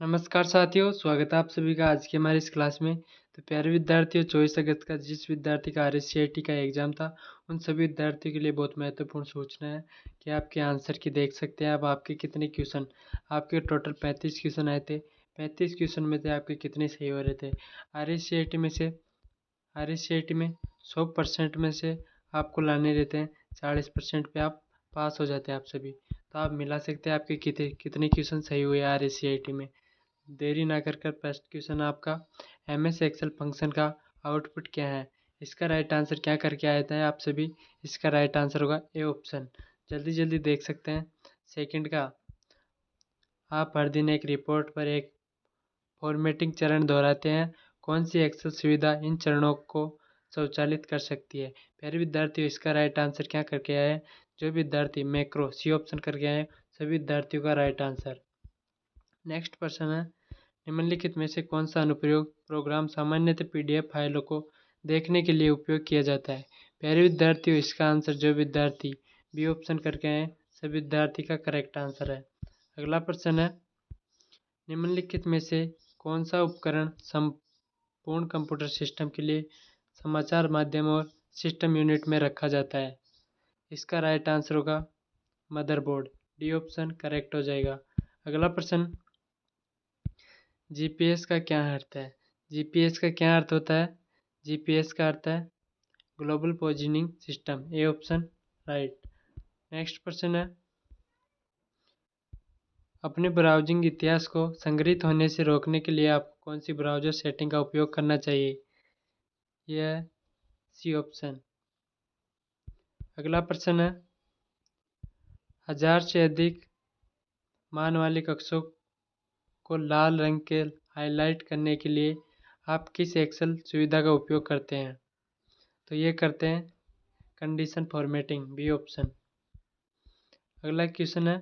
नमस्कार साथियों, स्वागत है आप सभी का आज की हमारी इस क्लास में। तो प्यारे विद्यार्थियों, 24 अगस्त का जिस विद्यार्थी का RSCIT का एग्जाम था, उन सभी विद्यार्थियों के लिए बहुत महत्वपूर्ण सूचना है कि आपके आंसर की देख सकते हैं। अब आपके कितने क्वेश्चन, आपके टोटल 35 क्वेश्चन आए थे। 35 क्वेश्चन में से आपके कितने सही हो रहे थे। RSCIT में 100% में से आपको लाने रहते हैं, 40% पे आप पास हो जाते हैं आप सभी। तो आप मिला सकते हैं आपके कितने क्वेश्चन सही हुए RSCIT में। देरी ना कर फर्स्ट क्वेश्चन आपका, MS एक्सेल फंक्शन का आउटपुट क्या है। इसका राइट आंसर क्या करके आया था आप सभी। इसका राइट आंसर होगा ए ऑप्शन। जल्दी जल्दी देख सकते हैं। सेकंड का, आप हर दिन एक रिपोर्ट पर एक फॉर्मेटिंग चरण दोहराते हैं। कौन सी एक्सेल सुविधा इन चरणों को स्वचालित कर सकती है। प्यारे विद्यार्थियों, इसका राइट आंसर क्या करके आया है। जो विद्यार्थी मैक्रो सी ऑप्शन करके आए हैं, सभी विद्यार्थियों का राइट आंसर। नेक्स्ट प्रश्न है, निम्नलिखित में से कौन सा अनुप्रयोग प्रोग्राम सामान्यतः PDF फाइलों को देखने के लिए उपयोग किया जाता है। प्यारे विद्यार्थियों, इसका आंसर जो विद्यार्थी बी ऑप्शन करके आए सभी विद्यार्थी का करेक्ट आंसर है। अगला प्रश्न है, निम्नलिखित में से कौन सा उपकरण संपूर्ण कंप्यूटर सिस्टम के लिए समाचार माध्यम और सिस्टम यूनिट में रखा जाता है। इसका राइट आंसर होगा मदरबोर्ड। डी ऑप्शन करेक्ट हो जाएगा। अगला प्रश्न, GPS का क्या अर्थ है। GPS का क्या अर्थ होता है। GPS का अर्थ है global positioning system. A option right. Next प्रश्न है, अपने ब्राउजिंग इतिहास को संग्रहित होने से रोकने के लिए आपको कौन सी ब्राउजर सेटिंग का उपयोग करना चाहिए। यह है सी ऑप्शन। अगला प्रश्न है, 1000 से अधिक मान वाले कक्षों को लाल रंग के हाईलाइट करने के लिए आप किस एक्सेल सुविधा का उपयोग करते हैं। तो ये करते हैं कंडीशन फॉर्मेटिंग। B option. अगला क्वेश्चन है,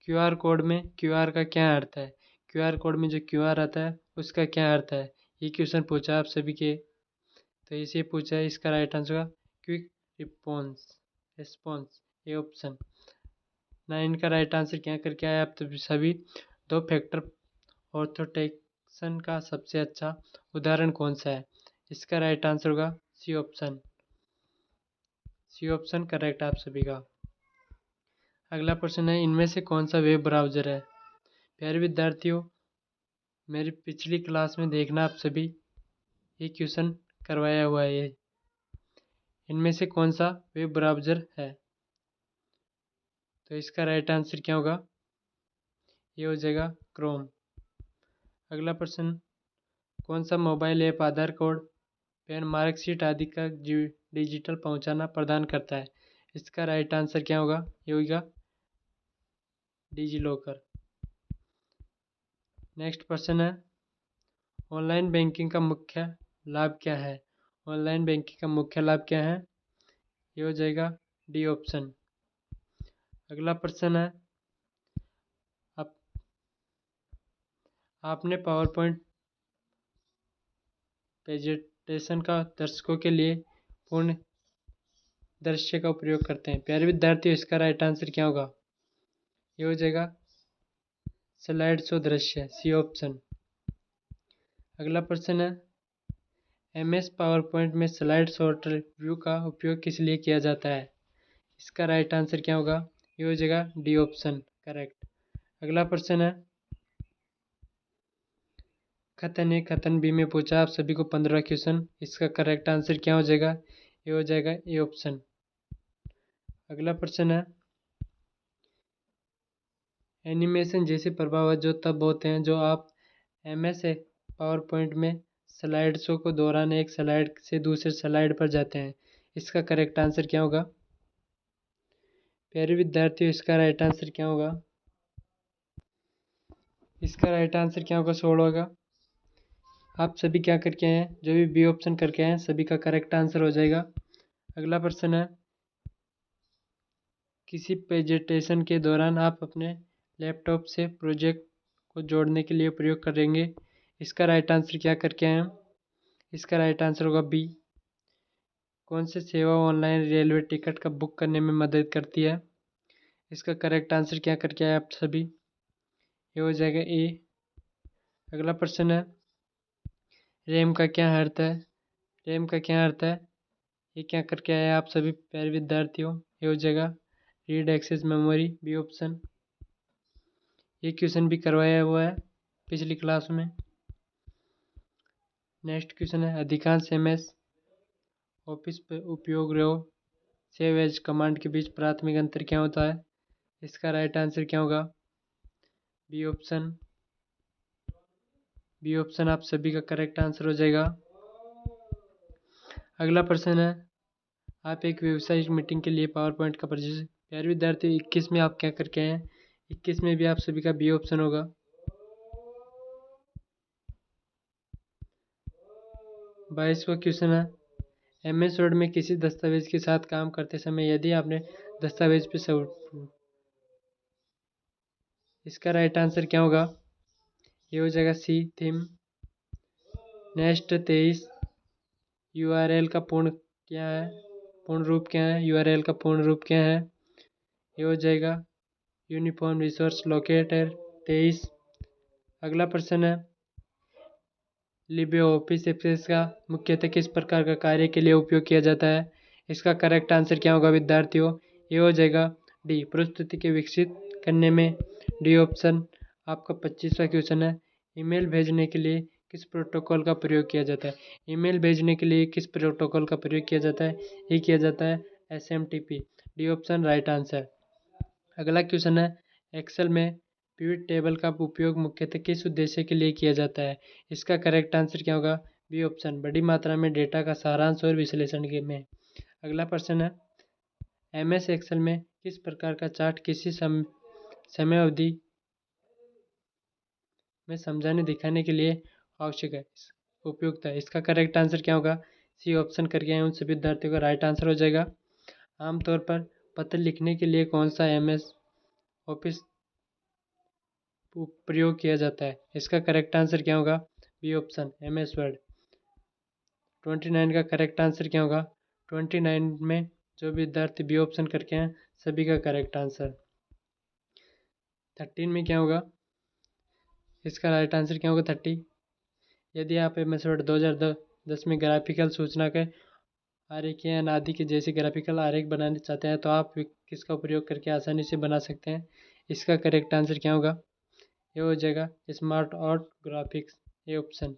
QR कोड में QR का क्या अर्थ है। QR कोड में जो QR आता है उसका क्या अर्थ है। ये क्वेश्चन पूछा आप सभी के, तो इसे पूछा है। इसका राइट आंसर होगा क्विक रिस्पॉन्स। A option. 9 का राइट आंसर क्या करके आया आप तो सभी। 2 फैक्टर ऑथेंटिकेशन का सबसे अच्छा उदाहरण कौन सा है। इसका राइट आंसर होगा C option. C option correct आप सभी का। अगला प्रश्न है, इनमें से कौन सा वेब ब्राउज़र है। प्यारे विद्यार्थियों, मेरी पिछली क्लास में देखना आप सभी, ये क्वेश्चन करवाया हुआ है। ये इनमें से कौन सा वेब ब्राउज़र है। तो इसका राइट आंसर क्या होगा। ये हो जाएगा क्रोम। अगला प्रश्न, कौन सा मोबाइल ऐप आधार कार्ड, पैन, मार्कशीट आदि का डिजिटल पहुंचाना प्रदान करता है। इसका राइट आंसर क्या होगा। ये होगा डिजी लॉकर। नेक्स्ट प्रश्न है, ऑनलाइन बैंकिंग का मुख्य लाभ क्या है। ऑनलाइन बैंकिंग का मुख्य लाभ क्या है। ये हो जाएगा डी ऑप्शन। अगला प्रश्न है, आप आपने पावर पॉइंट प्रेजेंटेशन का दर्शकों के लिए पूर्ण दृश्य का उपयोग करते हैं। प्यारे विद्यार्थियों, इसका राइट आंसर क्या होगा। ये हो जाएगा स्लाइड शो दृश्य। C option. अगला प्रश्न है, MS पावर पॉइंट में स्लाइड शो व्यू का उपयोग किस लिए किया जाता है। इसका राइट आंसर क्या होगा। ये हो जाएगा डी ऑप्शन करेक्ट। अगला प्रश्न है, कथन ए कथन बी में पूछा आप सभी को 15 क्वेश्चन। इसका करेक्ट आंसर क्या हो जाएगा। ये हो जाएगा ए ऑप्शन। अगला प्रश्न है, एनिमेशन जैसे प्रभाव जो तब होते हैं जो आप MS पावर पॉइंट में स्लाइड शो को दौरान एक स्लाइड से दूसरे स्लाइड पर जाते हैं। इसका करेक्ट आंसर क्या होगा। प्यारे विद्यार्थियों, इसका राइट आंसर क्या होगा। इसका राइट आंसर क्या होगा। 16 होगा। आप सभी क्या करके आए हैं, जो भी बी ऑप्शन करके आए हैं सभी का करेक्ट आंसर हो जाएगा। अगला प्रश्न है, किसी प्रेजेंटेशन के दौरान आप अपने लैपटॉप से प्रोजेक्ट को जोड़ने के लिए प्रयोग करेंगे। इसका राइट आंसर क्या करके आए हैं। इसका राइट आंसर होगा बी। कौन सी सेवा ऑनलाइन रेलवे टिकट का बुक करने में मदद करती है। इसका करेक्ट आंसर क्या करके आए आप सभी। ये हो जाएगा ए अगला प्रश्न है, रैम का क्या अर्थ है? रैम का क्या अर्थ है? ये क्या करके आया आप सभी प्यारे विद्यार्थियों? ये हो जाएगा read access memory, B option. ये क्वेश्चन भी करवाया हुआ है पिछली क्लास में। नेक्स्ट क्वेश्चन है, अधिकांश एमएस ऑफिस पर उपयोग रहो सेव एज कमांड के बीच प्राथमिक अंतर क्या होता है? इसका राइट आंसर क्या होगा? B option. बी ऑप्शन आप सभी का करेक्ट आंसर हो जाएगा। अगला प्रश्न है, आप एक व्यावसायिक मीटिंग के लिए पावर पॉइंट का परिचय। प्यारे विद्यार्थी 21 में आप क्या करके आए हैं? 21 में भी आप सभी का बी ऑप्शन होगा। 22वां क्वेश्चन है, एमएस वर्ड में किसी दस्तावेज के साथ काम करते समय यदि आपने दस्तावेज पे सब, इसका राइट आंसर क्या होगा? ये हो जाएगा सी, थीम। नेक्स्ट 23, यूआरएल का पूर्ण क्या है? पूर्ण रूप क्या है? यूआरएल का पूर्ण रूप क्या है? ये हो जाएगा यूनिफॉर्म रिसोर्स लोकेटर। 23। अगला प्रश्न है, लिब्रे ऑफिस एक्सेस का मुख्यतः किस प्रकार का कार्य के लिए उपयोग किया जाता है? इसका करेक्ट आंसर क्या होगा विद्यार्थियों? ये हो जाएगा डी, प्रस्तुति के विकसित करने में। डी ऑप्शन आपका 25वां क्वेश्चन है, ईमेल भेजने के लिए किस प्रोटोकॉल का प्रयोग किया जाता है? ईमेल भेजने के लिए किस प्रोटोकॉल का प्रयोग किया जाता है? ये किया जाता है SMTP। D option right answer. अगला क्वेश्चन है, एक्सेल में पिवट टेबल का उपयोग मुख्यतः किस उद्देश्य के लिए किया जाता है? इसका करेक्ट आंसर क्या होगा? बी ऑप्शन, बड़ी मात्रा में डेटा का सारांश और विश्लेषण के में। अगला प्रश्न है, MS एक्सेल में किस प्रकार का चार्ट किसी समय अवधि में समझाने दिखाने के लिए आवश्यक है, उपयुक्त है? इसका करेक्ट आंसर क्या होगा? सी ऑप्शन करके आए उन सभी विद्यार्थियों का राइट आंसर हो जाएगा। आमतौर पर पत्र लिखने के लिए कौन सा MS ऑफिस प्रयोग किया जाता है? इसका करेक्ट आंसर क्या होगा? B option, MS word. 29 का करेक्ट आंसर क्या होगा? 29 में जो विद्यार्थी बी ऑप्शन करके हैं सभी का करेक्ट आंसर। 13 में क्या होगा? इसका राइट आंसर क्या होगा? 30। यदि आप MS वर्ड 2010 में ग्राफिकल सूचना के आरेख या आदि के जैसे ग्राफिकल आरेख बनाना चाहते हैं तो आप किसका उपयोग करके आसानी से बना सकते हैं? इसका करेक्ट आंसर क्या होगा? ये हो जाएगा स्मार्ट आर्ट ग्राफिक्स, ये ऑप्शन।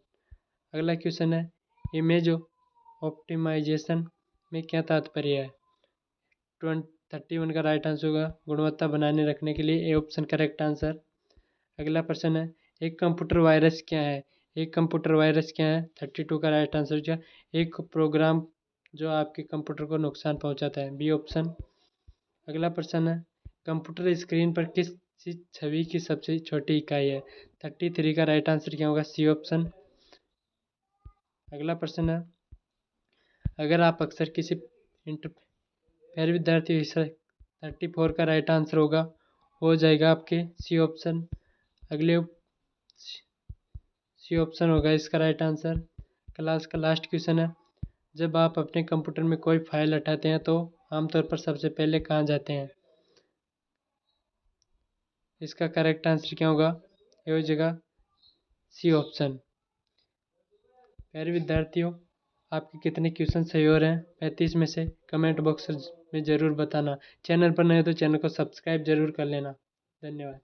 अगला क्वेश्चन है, इमेज ऑप्टिमाइजेशन में क्या तात्पर्य है? 31 का राइट आंसर होगा गुणवत्ता बनाने रखने के लिए, ए ऑप्शन करेक्ट आंसर। अगला प्रश्न है, एक कंप्यूटर वायरस क्या है? एक कंप्यूटर वायरस क्या है? 32 का राइट आंसर क्या? एक प्रोग्राम जो आपके कंप्यूटर को नुकसान पहुंचाता है, बी ऑप्शन। अगला प्रश्न है, कंप्यूटर स्क्रीन पर किस छवि की सबसे छोटी इकाई है? 33 का राइट आंसर क्या होगा? C option. अगला प्रश्न है, अगर आप अक्सर किसी प्यारे विद्यार्थी 34 का राइट आंसर होगा, हो जाएगा आपके सी ऑप्शन। अगले सी ऑप्शन होगा इसका राइट आंसर। क्लास का लास्ट क्वेश्चन है, जब आप अपने कंप्यूटर में कोई फाइल हटाते हैं तो आमतौर पर सबसे पहले कहाँ जाते हैं? इसका करेक्ट आंसर क्या होगा? ये हो जाएगा सी ऑप्शन। प्यारे विद्यार्थियों, आपके कितने क्वेश्चन सही हो रहे हैं 35 में से कमेंट बॉक्स में ज़रूर बताना। चैनल पर नए हो तो चैनल को सब्सक्राइब जरूर कर लेना। धन्यवाद।